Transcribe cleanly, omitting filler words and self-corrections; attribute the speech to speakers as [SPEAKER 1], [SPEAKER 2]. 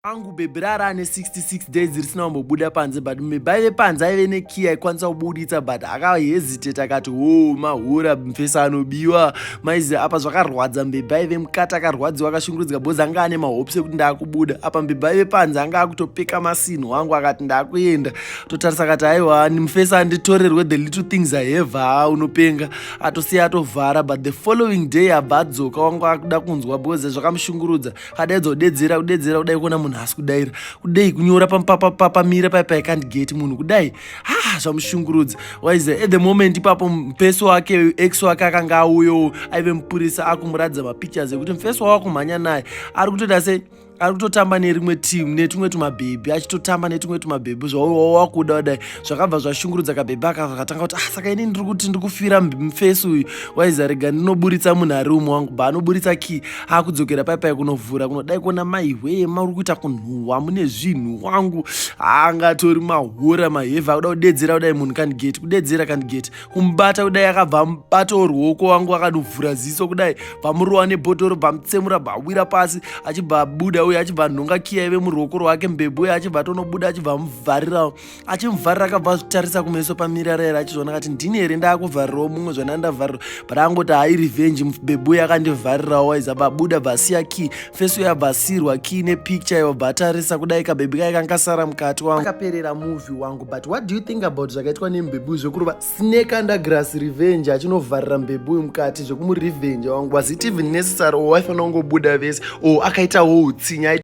[SPEAKER 1] Angu baby rara ane 66 days risina kumbobuda panze, but mibaive panze aive nekey aikwanisa kubuditsa, but akahesitete akati mahura mufesi anobiwa maizi apa zvakarwadza. Mbebaive mukati akarwadziwa akashungurudzika bhozi anga ane mahopes ekuti ndakubuda apa. Mbebaive panze anga akutopeka masinho wangu akati ndakuenda totarisa akati aiwa mufesi anditorerwe the little things I have unopenga atosiya atovhara. But the following day abva adzoka wangu akuda kunzwa bhozi zvakamushungurudza akadaidzodedzera kudai kuona munhu asi kudaira kudai kunyora pamira paipa can't munhu kudai zvamushungurudza waiza. At the moment ipapo mufesi wake ex wake akanga auyo aive mupurisa akumuradza mapictures ekuti mufesi wawakumhanya naye ari kutoita sei ari kutotamba nerimwe timu netumwe tumabhebhi achitotamba netumwe tumabhebhi zvawakuda kudai zvakabva zvashungurudza kabhebhi akatanga kuti saka ini ndiri kuti ndiri kufira mufesi uyu waiza rega ndinoburitsa munharume wangu anoburitsa key akudzokera paipai kunovhura kunodai kuona maiwe mauri kuita kunhuhwa mune zvinhu wangu angatori mahura mahevha akuda kudedzera kudai munhu kudedzera can't kumubata kudai akabva mubata ruoko wangu akanovhura ziso kudai bvamurowa nebhotoro bvamutsemura bvawira pasi achibva buda uye achibva nhonga kiya ive muruoko rwake. Mbebwe uye achibva tonobuda achibva muvharirawo achimuvharira akabva achitarisa kumeso pamirarera achizvona kati ndini here ndaakuvharirawo mumwe zvanandavharira but angoti hai revenge. Mbebwe uye akandivharirawo waiza babuda bvasiya key fesi uye abva asiyirwa key nepicture iwo bva atarisa kudai kabhebhi kai kangasara mukati wangu. Akaperera movie wangu. But what do you think about zvakaitwa nemubhebhi zvekurova snake under grass revenge achinovharira mbebhi uyu mukati zvekumurevenge wangu? Was it even necessary or waifanira kungobuda vese akaitawo utsinya?